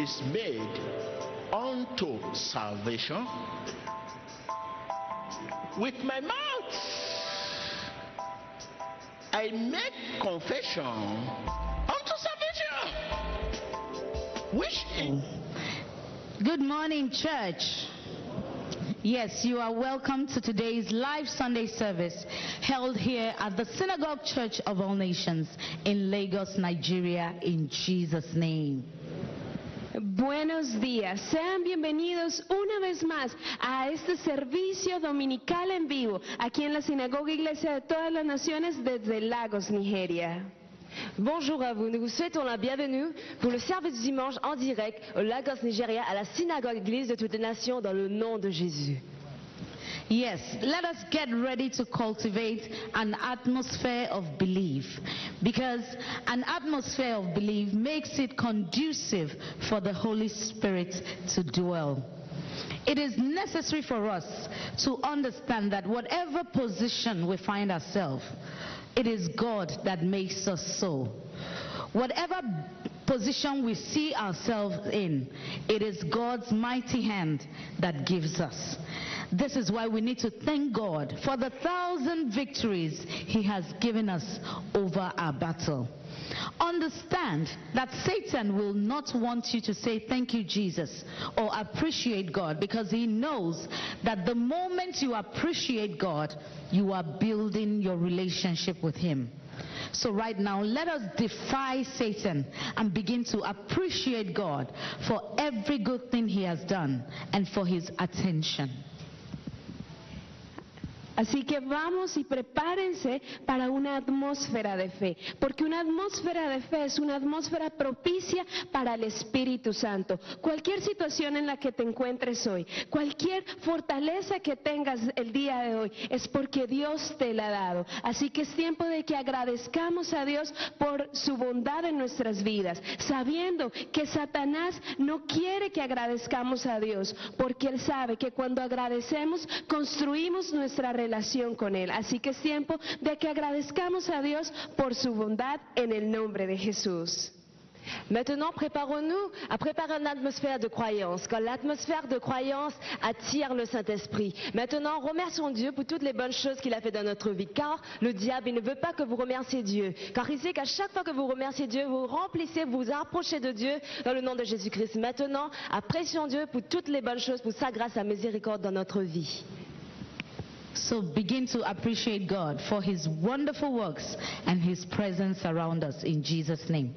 is made unto salvation, with my mouth I make confession unto salvation. Which is... Good morning, church. Yes, you are welcome to today's live Sunday service held here at the Synagogue Church of All Nations in Lagos, Nigeria, in Jesus' name. Buenos días, sean bienvenidos una vez más a este servicio dominical en vivo aquí en la Sinagoga Iglesia de Todas las Naciones desde Lagos, Nigeria. Bonjour à vous, nous vous souhaitons la bienvenue pour le service du dimanche en direct au Lagos, Nigeria, à la Synagogue Église de toutes les nations dans le nom de Jésus. Yes, let us get ready to cultivate an atmosphere of belief, because an atmosphere of belief makes it conducive for the Holy Spirit to dwell. It is necessary for us to understand that whatever position we find ourselves, it is God that makes us so. Whatever position we see ourselves in, it is God's mighty hand that gives us. This is why we need to thank God for the 1,000 victories He has given us over our battle. Understand that Satan will not want you to say thank you, Jesus, or appreciate God, because he knows that the moment you appreciate God, you are building your relationship with Him. So right now, let us defy Satan and begin to appreciate God for every good thing He has done and for His attention. Así que vamos y prepárense para una atmósfera de fe, porque una atmósfera de fe es una atmósfera propicia para el Espíritu Santo. Cualquier situación en la que te encuentres hoy, cualquier fortaleza que tengas el día de hoy, es porque Dios te la ha dado. Así que es tiempo de que agradezcamos a Dios por su bondad en nuestras vidas, sabiendo que Satanás no quiere que agradezcamos a Dios, porque él sabe que cuando agradecemos, construimos nuestra relación con Él. Así que es tiempo de que agradezcamos a Dios por su bondad en el nombre de Jesús. Maintenant, préparons-nous à préparer une atmosphère de croyance, quand l'atmosphère de croyance attire le Saint-Esprit. Maintenant, remercions Dieu pour toutes les bonnes choses qu'il a fait dans notre vie, car le diable, il ne veut pas que vous remerciez Dieu, car il sait qu'à chaque fois que vous remerciez Dieu, vous remplissez, vous vous approchez de Dieu dans le nom de Jésus-Christ. Maintenant, apprécions Dieu pour toutes les bonnes choses, pour sa grâce, sa miséricorde dans notre vie. So begin to appreciate God for His wonderful works and His presence around us in Jesus' name.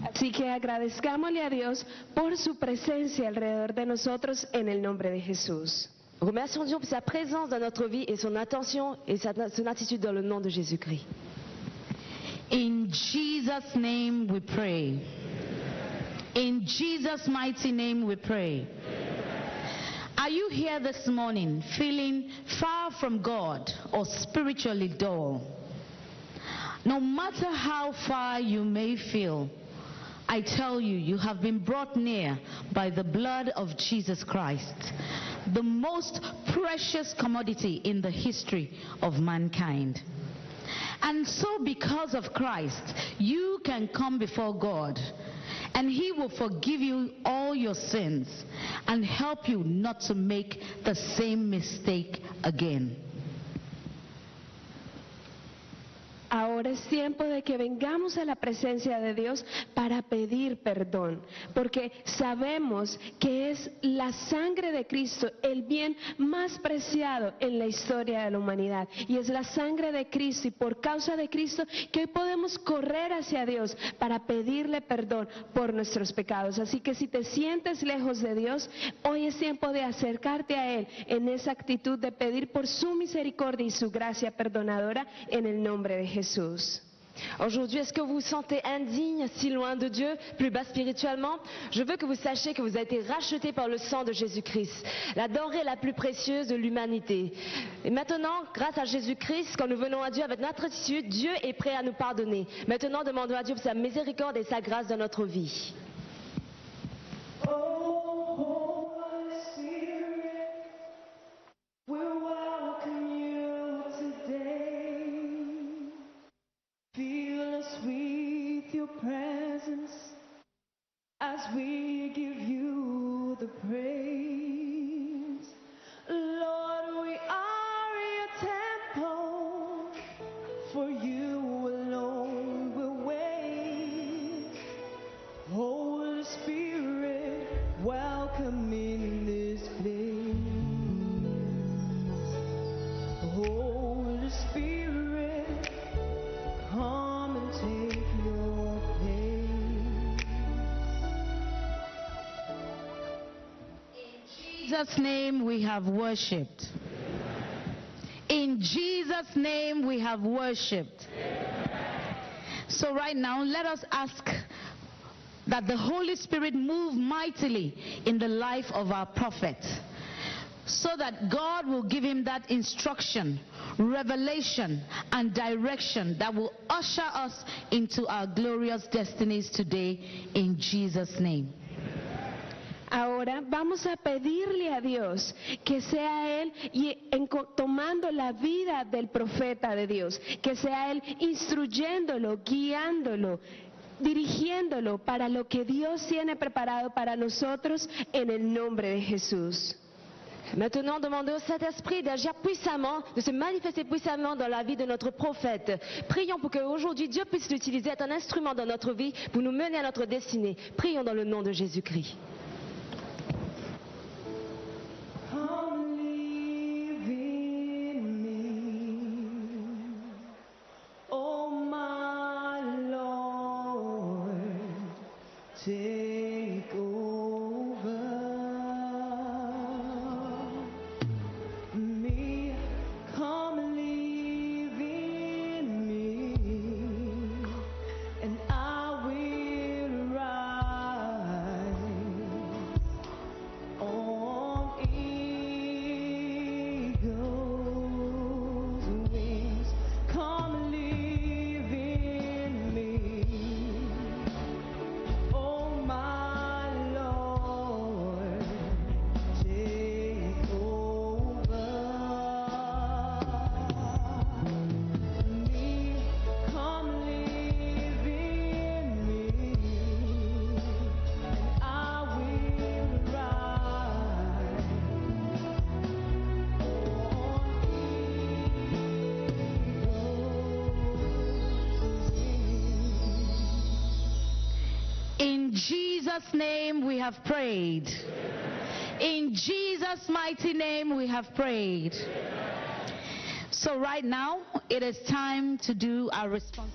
Así que agradezcámosle a Dios por su presencia alrededor de nosotros en el nombre de Jesús. Remercions Dieu pour sa présence dans notre vie et son attention et son attitude dans le nom de Jésus-Christ. In Jesus' name we pray. In Jesus' mighty name we pray. Are you here this morning feeling far from God or spiritually dull? No matter how far you may feel, I tell you, you have been brought near by the blood of Jesus Christ, the most precious commodity in the history of mankind. And so because of Christ, you can come before God, and He will forgive you all your sins and help you not to make the same mistake again. Ahora es tiempo de que vengamos a la presencia de Dios para pedir perdón, porque sabemos que es la sangre de Cristo el bien más preciado en la historia de la humanidad, y es la sangre de Cristo y por causa de Cristo que hoy podemos correr hacia Dios para pedirle perdón por nuestros pecados. Así que si te sientes lejos de Dios, hoy es tiempo de acercarte a Él en esa actitud de pedir por su misericordia y su gracia perdonadora en el nombre de Jesús. Aujourd'hui, est-ce que vous vous sentez indigne, si loin de Dieu, plus bas spirituellement? Je veux que vous sachiez que vous avez été racheté par le sang de Jésus-Christ, la denrée la plus précieuse de l'humanité. Et maintenant, grâce à Jésus-Christ, quand nous venons à Dieu avec notre attitude, Dieu est prêt à nous pardonner. Maintenant, demandons à Dieu pour sa miséricorde et sa grâce dans notre vie. Presence as we welcome in this place. Holy Spirit, come and take your place. In Jesus' name we have worshipped. In Jesus' name we have worshipped. So right now, let us ask that the Holy Spirit move mightily in the life of our prophet, so that God will give him that instruction, revelation, and direction that will usher us into our glorious destinies today, in Jesus' name. Ahora vamos a pedirle a Dios que sea Él tomando la vida del profeta de Dios, que sea Él instruyéndolo, guiándolo, dirigiéndolo para lo que Dios tiene preparado para nosotros en el nombre de Jesús. Maintenant, demandez au Saint-Esprit d'agir puissamment, de se manifester puissamment dans la vie de notre prophète. Prions pour qu'aujourd'hui Dieu puisse l'utiliser, être un instrument dans notre vie pour nous mener à notre destinée. Prions dans le nom de Jésus-Christ. Come live in me, oh my Lord, take over me. Come live in me, and I will rise on eagle's wings. Come live in me, oh my Lord, take over me. Come live in me, and I will rise In Jesus' name we have prayed. In Jesus' mighty name we have prayed. So right now, it is time to do our response.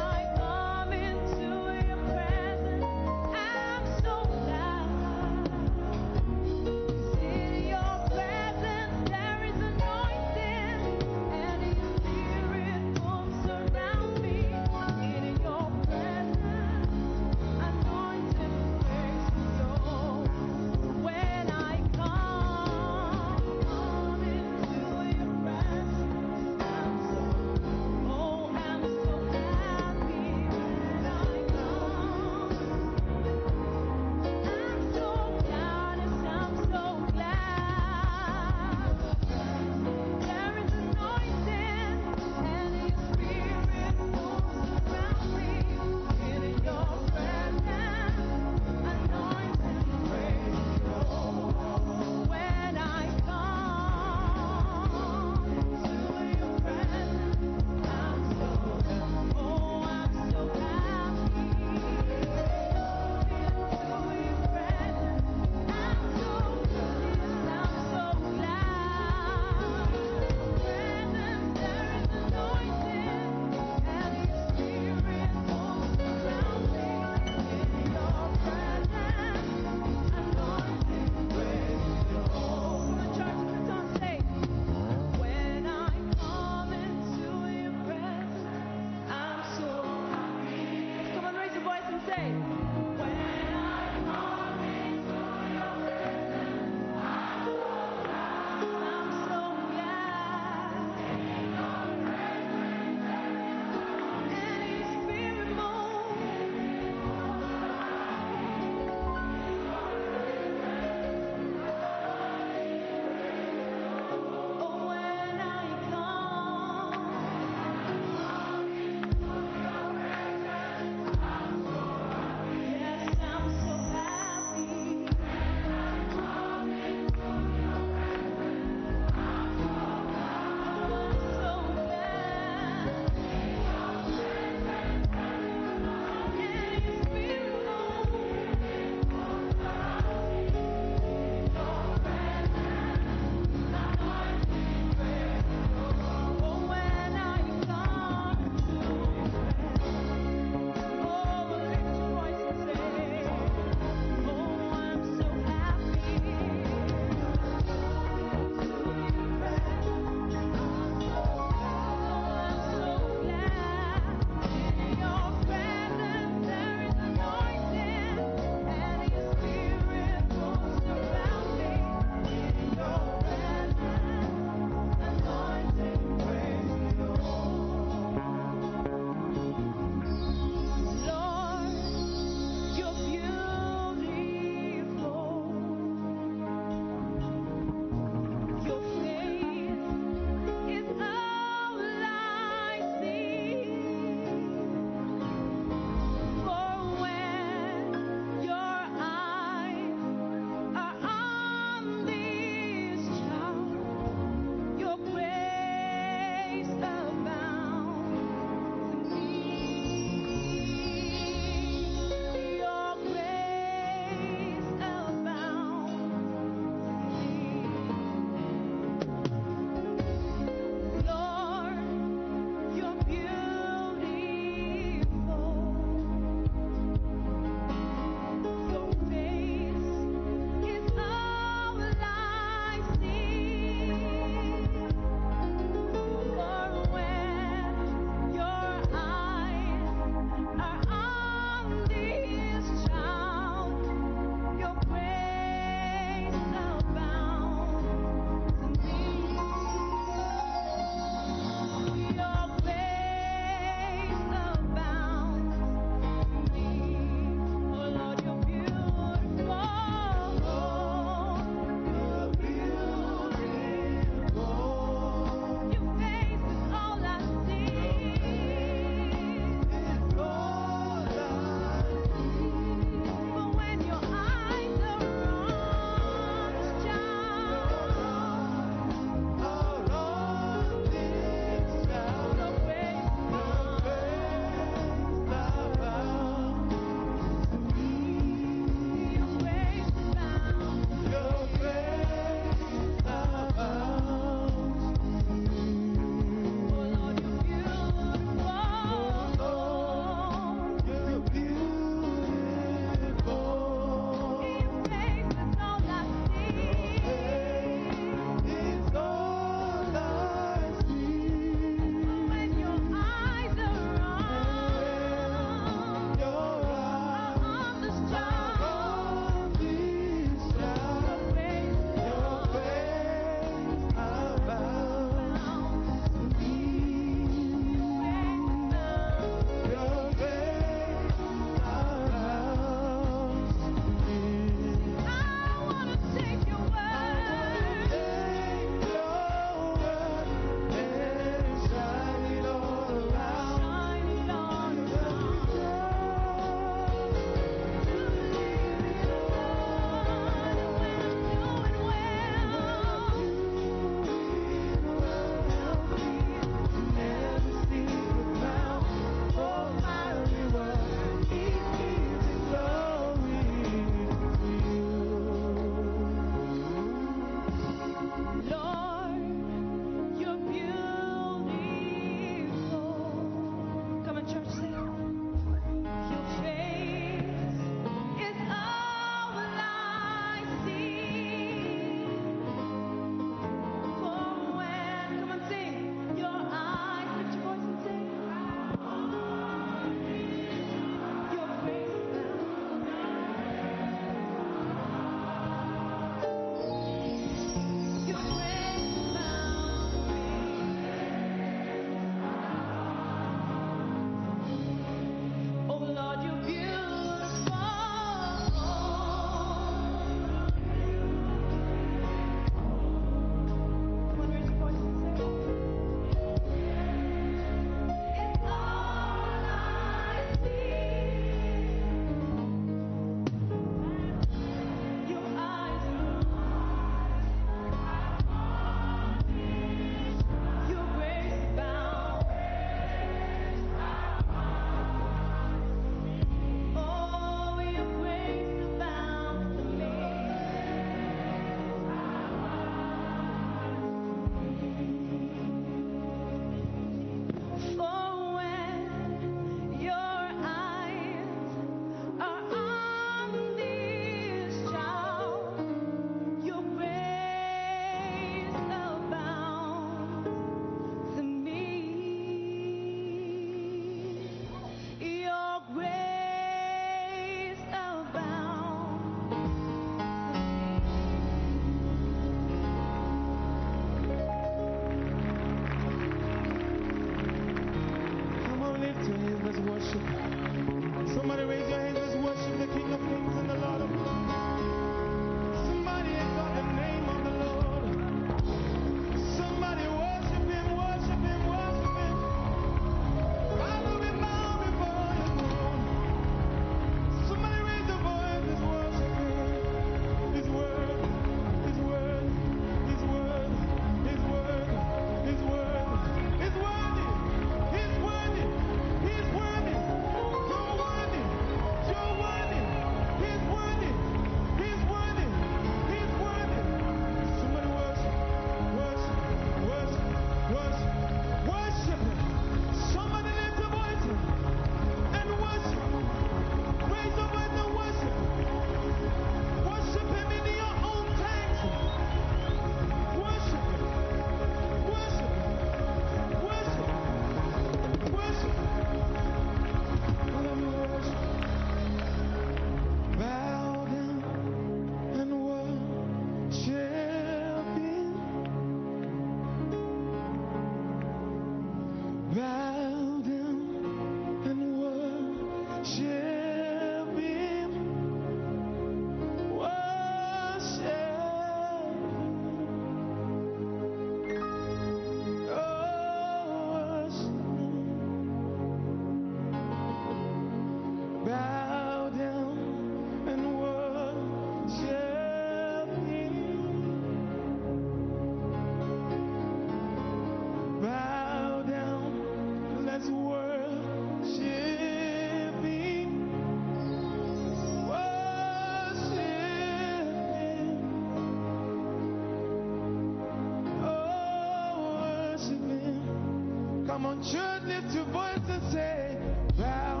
Come on, church, lift your voice and say, bow.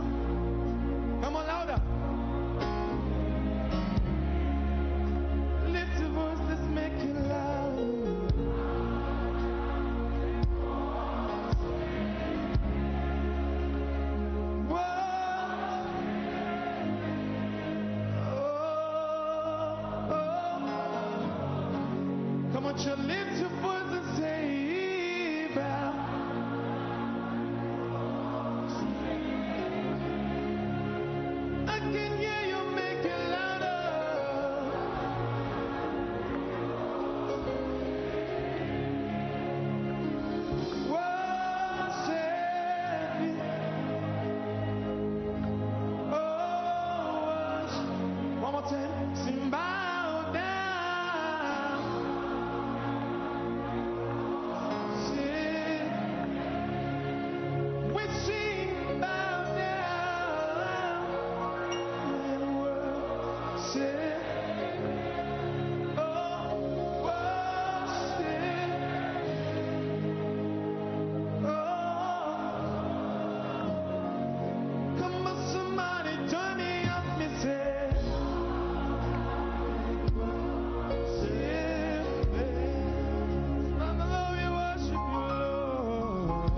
Come on, louder. Lift your voice, let's make it loud. Come on, church, lift your voice and say, bow. I can hear you make it louder. Worship me. Oh, worship. One more time. Sing, bow down. Sing. We sing, bow down. And worship. Oh, worship. Oh, come on, somebody, join me up, me say. Mama, Lord, we worship you, Lord.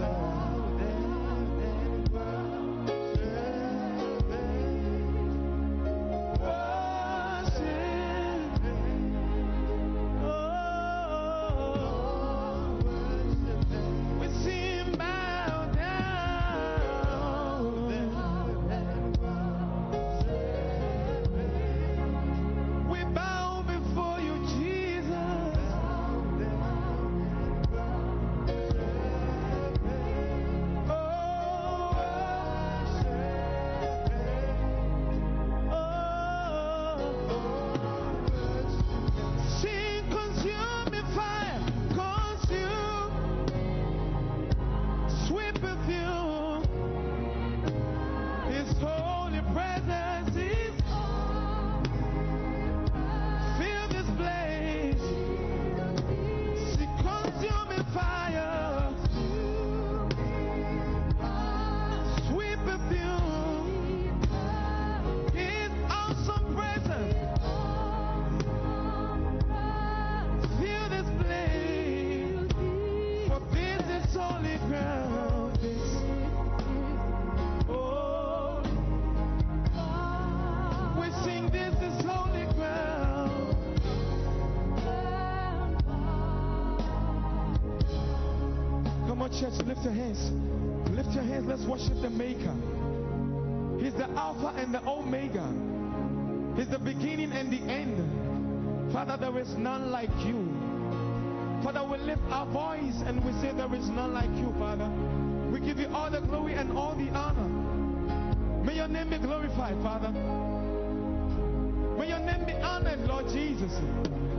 We sing, bow down. We bow before you, Jesus. Sing, consuming fire, consume, sweet perfume. His holy presence is. Fill this place. See, consuming fire, sweet perfume. His awesome presence. Fill this place. For this is holy ground. Oh, we sing, this is holy ground. Come on, church, lift your hands. Lift your hands, let's worship the Maker. He's the Alpha and the Omega. He's the beginning and the end. Father, there is none like you. Father, we lift our voice and we say there is none like you, Father. We give you all the glory and all the honor. May your name be glorified, Father. May your name be honored, Lord Jesus.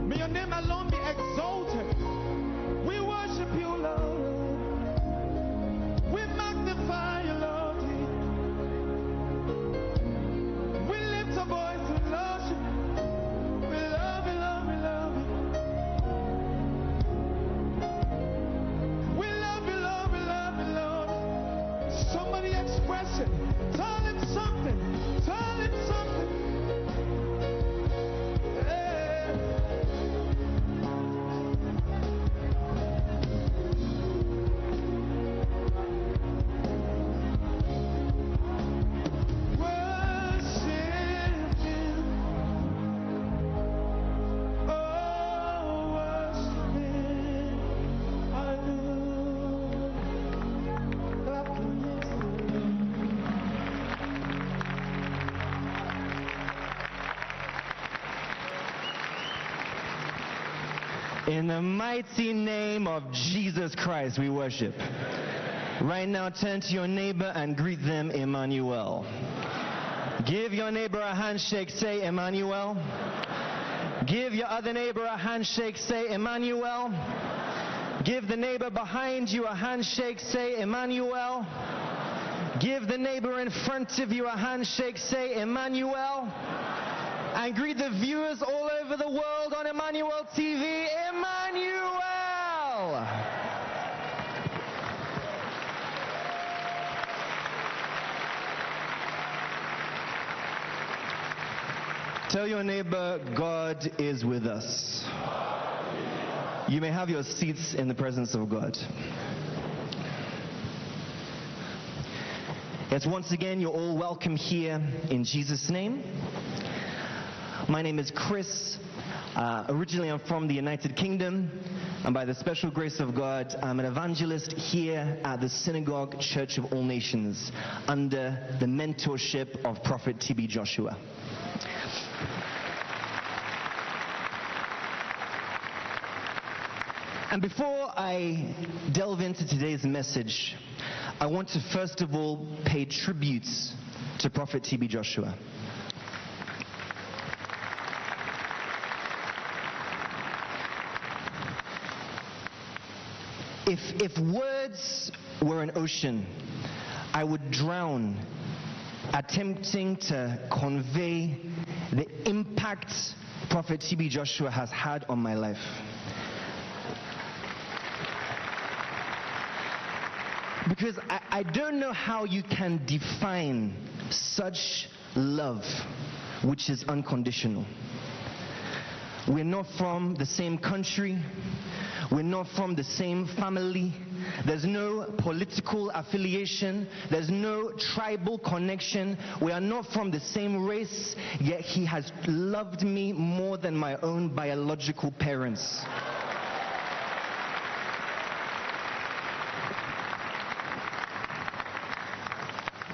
May your name alone be exalted. We worship you, Lord. We magnify you, Lord. We lift our voice to worship. We love you, love you, love you. We love you, love you, love you, Lord. Somebody express it. Tell him something. Tell him something. Yeah. Worship him. Oh, worship him. Hallelujah. Clap your hands. In the mighty name of Jesus Christ, we worship. Right now, turn to your neighbor and greet them, Emmanuel. Give your neighbor a handshake, say, Emmanuel. Give your other neighbor a handshake, say, Emmanuel. Give the neighbor behind you a handshake, say, Emmanuel. Give the neighbor in front of you a handshake, say, Emmanuel. And greet the viewers all over the world on Emmanuel TV, Emmanuel. Tell your neighbor, God is with us. You may have your seats in the presence of God. Yes, once again, you're all welcome here in Jesus' name. My name is Chris. Originally, I'm from the United Kingdom, and by the special grace of God, I'm an evangelist here at the Synagogue Church of All Nations under the mentorship of Prophet T.B. Joshua. And before I delve into today's message, I want to first of all pay tributes to Prophet T.B. Joshua. If words were an ocean, I would drown attempting to convey the impact Prophet T.B. Joshua has had on my life. Because I don't know how you can define such love which is unconditional. We're not from the same country. We're not from the same family. There's no political affiliation. There's no tribal connection. We are not from the same race, yet he has loved me more than my own biological parents.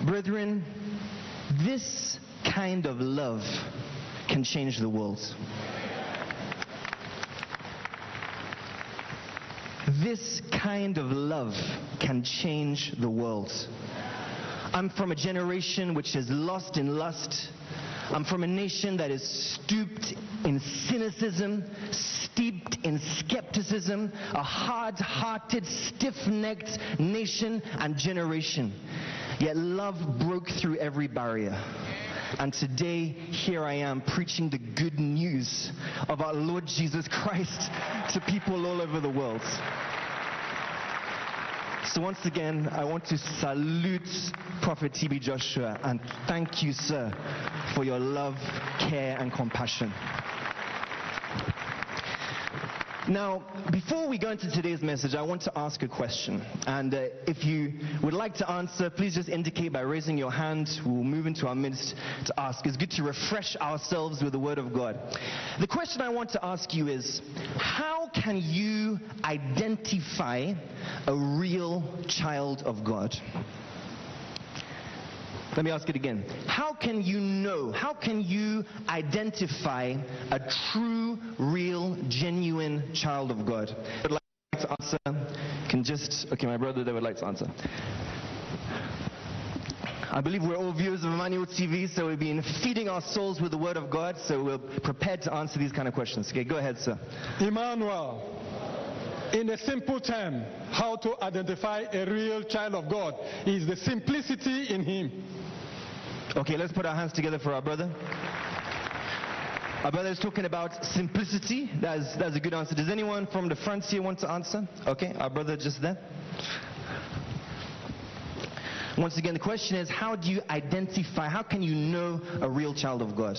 Brethren, this kind of love can change the world. This kind of love can change the world. I'm from a generation which is lost in lust. I'm from a nation that is stooped in cynicism, steeped in skepticism, a hard-hearted, stiff-necked nation and generation. Yet love broke through every barrier. And today, here I am preaching the good news of our Lord Jesus Christ to people all over the world. So once again, I want to salute Prophet T.B. Joshua and thank you, sir, for your love, care, and compassion. Now, before we go into today's message, I want to ask a question. And if you would like to answer, please just indicate by raising your hand. We'll move into our midst to ask. It's good to refresh ourselves with the Word of God. The question I want to ask you is, how can you identify a real child of God? Let me ask it again. How can you know, how can you identify a true, real, genuine child of God? Would like to answer? Okay, my brother, they would like to answer. I believe we're all viewers of Emmanuel TV, so we've been feeding our souls with the Word of God, so we're prepared to answer these kind of questions. Okay, go ahead, sir. Emmanuel, in a simple term, how to identify a real child of God is the simplicity in him. Okay, let's put our hands together for our brother. Our brother is talking about simplicity. That's a good answer. Does anyone from the front here want to answer? Okay, our brother just there. Once again, the question is, how do you identify, how can you know a real child of God?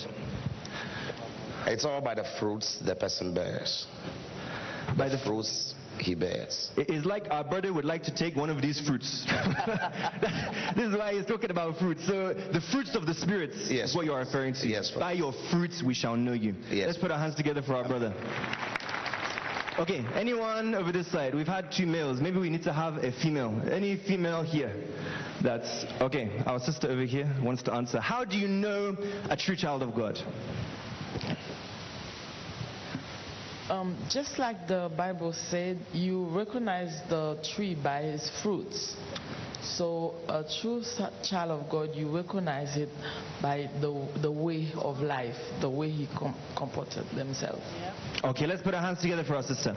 It's all by the fruits the person bears. By the fruits he bears. It's like our brother would like to take one of these fruits. This is why he's talking about fruits. So the fruits of the Spirit is what you are referring to. Yes. By your fruits we shall know you. Yes. Let's put our hands together for our brother. Okay, anyone over this side? We've had 2 males. Maybe we need to have a female. Any female here? That's okay. Our sister over here wants to answer. How do you know a true child of God? Just like the Bible said, you recognize the tree by its fruits. So a true child of God, you recognize it by the way of life, the way he comported themselves. Yeah. Okay, let's put our hands together for our sister.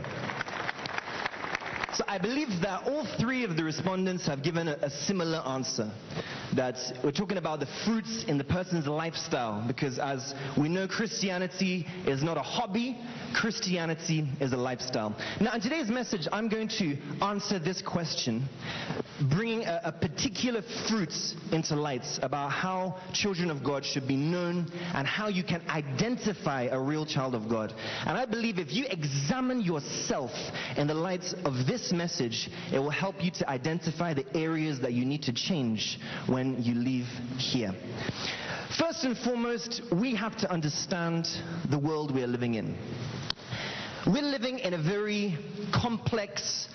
So I believe that all 3 of the respondents have given a similar answer. that we're talking about the fruits in the person's lifestyle, because as we know, Christianity is not a hobby, Christianity is a lifestyle. Now, in today's message, I'm going to answer this question, bringing a particular fruit into light about how children of God should be known and how you can identify a real child of God. And I believe if you examine yourself in the light of this message, it will help you to identify the areas that you need to change when you leave here. First and foremost, we have to understand the world we are living in. We're living in a very complex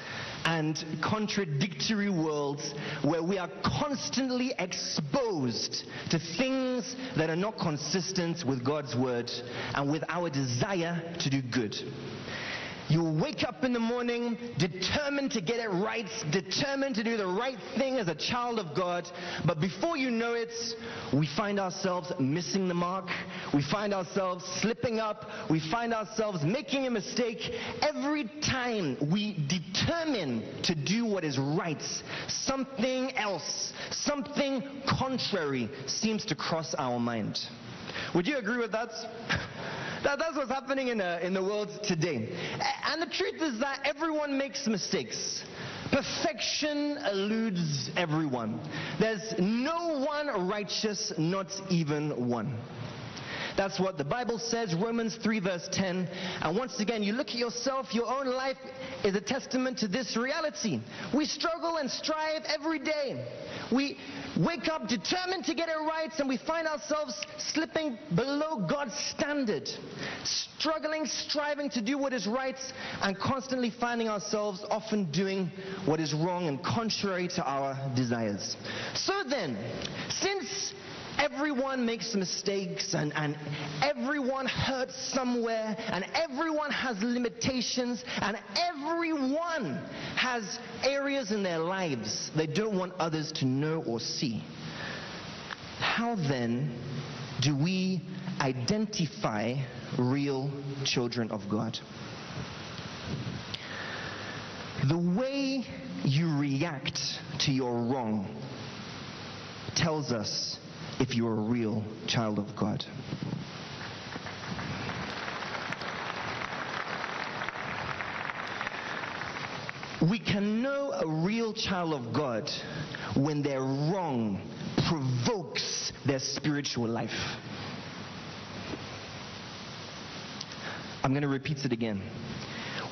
and contradictory world where we are constantly exposed to things that are not consistent with God's word and with our desire to do good. You wake up in the morning determined to get it right, determined to do the right thing as a child of God, but before you know it, we find ourselves missing the mark, we find ourselves slipping up, we find ourselves making a mistake. Every time we determine to do what is right, something else, something contrary seems to cross our mind. Would you agree with that? That's what's happening in the world today. And the truth is that everyone makes mistakes. Perfection eludes everyone. There's no one righteous, not even one. That's what the Bible says, Romans 3 verse 10. And once again, you look at yourself, your own life is a testament to this reality. We struggle and strive every day. We wake up determined to get it right, and we find ourselves slipping below God's standard. Struggling, striving to do what is right, and constantly finding ourselves often doing what is wrong and contrary to our desires. So then, since everyone makes mistakes and everyone hurts somewhere and everyone has limitations and everyone has areas in their lives they don't want others to know or see, how then do we identify real children of God? The way you react to your wrong tells us if you're a real child of God. We can know a real child of God when their wrong provokes their spiritual life. I'm going to repeat it again.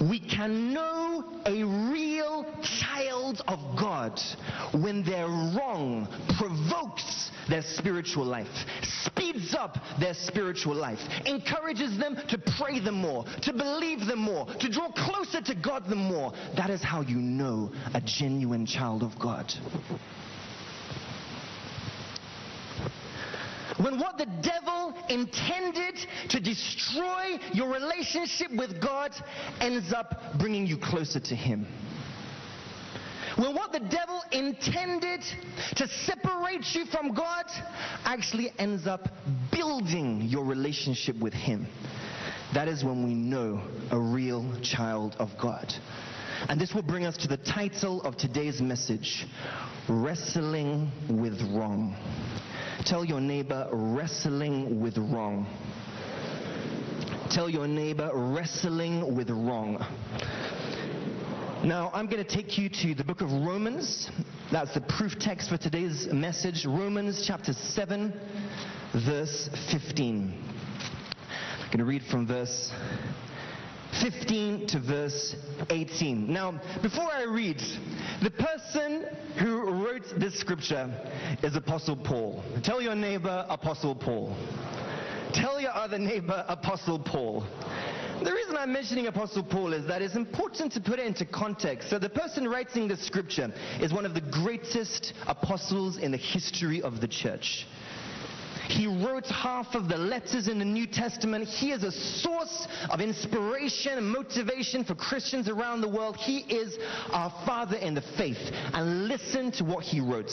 We can know a real child of God when their wrong provokes their spiritual life, speeds up their spiritual life, encourages them to pray the more, to believe the more, to draw closer to God the more. That is how you know a genuine child of God. When what the devil intended to destroy your relationship with God ends up bringing you closer to Him. When what the devil intended to separate you from God actually ends up building your relationship with Him. That is when we know a real child of God. And this will bring us to the title of today's message, Wrestling with Wrong. Tell your neighbor, wrestling with wrong. Tell your neighbor, wrestling with wrong. Now, I'm going to take you to the book of Romans. That's the proof text for today's message. Romans chapter 7, verse 15. I'm going to read from verse 15 to verse 18. Now, before I read, the person who wrote this scripture is Apostle Paul. Tell your neighbor, Apostle Paul. Tell your other neighbor, Apostle Paul. The reason I'm mentioning Apostle Paul is that it's important to put it into context. So the person writing this scripture is one of the greatest apostles in the history of the church. He wrote half of the letters in the New Testament. He is a source of inspiration and motivation for Christians around the world. He is our father in the faith. And listen to what he wrote.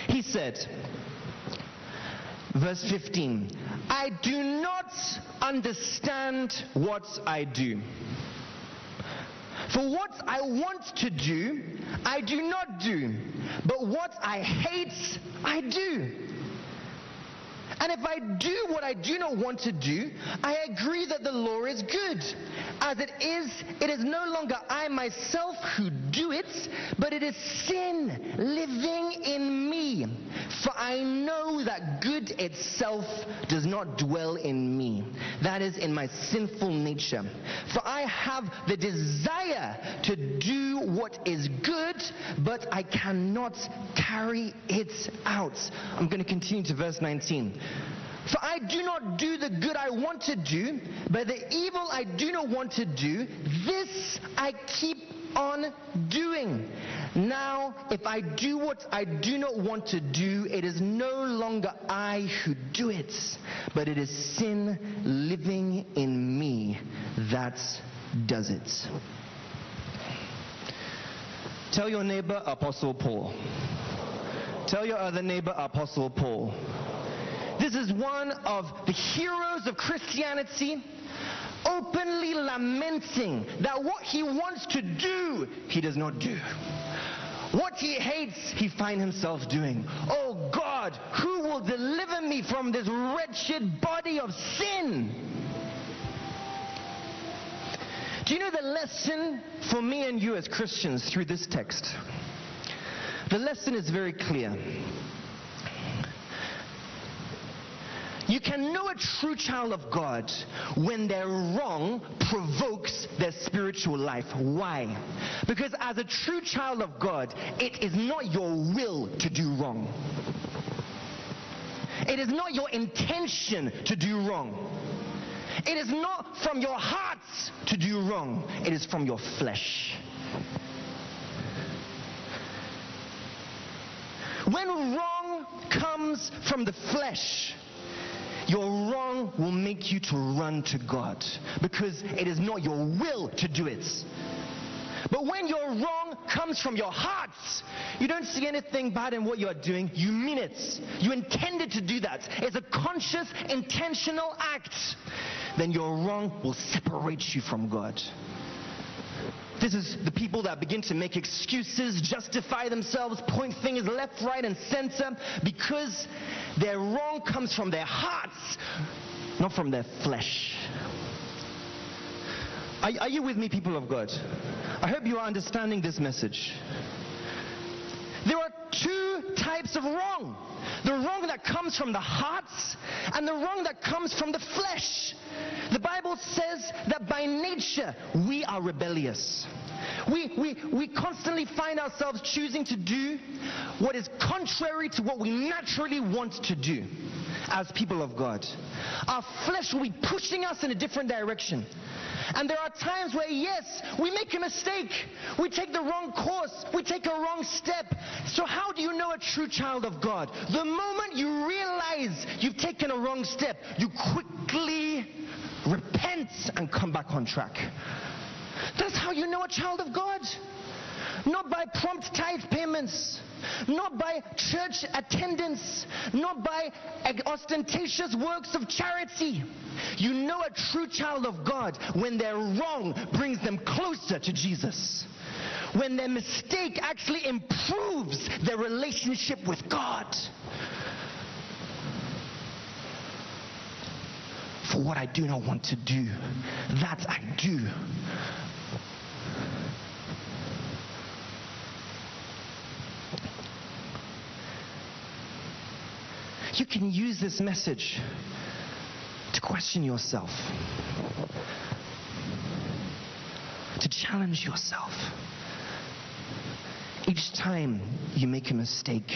He said, verse 15, I do not understand what I do. For what I want to do, I do not do, but what I hate, I do. And if I do what I do not want to do, I agree that the law is good. As it is no longer I myself who do it, but it is sin living in me. For I know that good itself does not dwell in me, that is, in my sinful nature. For I have the desire to do what is good, but I cannot carry it out. I'm going to continue to verse 19. For I do not do the good I want to do, but the evil I do not want to do, this I keep on doing. Now, if I do what I do not want to do, it is no longer I who do it, but it is sin living in me that does it. Tell your neighbor, Apostle Paul. Tell your other neighbor, Apostle Paul. This is one of the heroes of Christianity, openly lamenting that what he wants to do, he does not do. What he hates, he finds himself doing. Oh God, who will deliver me from this wretched body of sin? Do you know the lesson for me and you as Christians through this text? The lesson is very clear. You can know a true child of God when their wrong provokes their spiritual life. Why? Because as a true child of God, it is not your will to do wrong. It is not your intention to do wrong. It is not from your heart to do wrong. It is from your flesh. When wrong comes from the flesh, your wrong will make you to run to God because it is not your will to do it. But when your wrong comes from your heart, you don't see anything bad in what you are doing. You mean it. You intended to do that. It's a conscious, intentional act. Then your wrong will separate you from God. This is the people that begin to make excuses, justify themselves, point fingers left, right, and center because their wrong comes from their hearts, not from their flesh. Are you with me, people of God? I hope you are understanding this message. There are two types of wrong. The wrong that comes from the heart and the wrong that comes from the flesh. The Bible says that by nature we are rebellious. We constantly find ourselves choosing to do what is contrary to what we naturally want to do as people of God. Our flesh will be pushing us in a different direction. And there are times where, yes, we make a mistake. We take the wrong course. We take a wrong step. So how do you know a true child of God? The moment you realize you've taken a wrong step, you quickly repent and come back on track. That's how you know a child of God. Not by prompt tithe payments, not by church attendance, not by ostentatious works of charity. You know a true child of God when their wrong brings them closer to Jesus. When their mistake actually improves their relationship with God. For what I do not want to do, that I do. You can use this message to question yourself, to challenge yourself. Each time you make a mistake,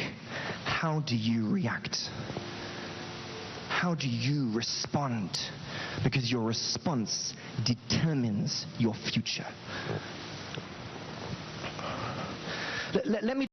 how do you react? How do you respond? Because your response determines your future. Let me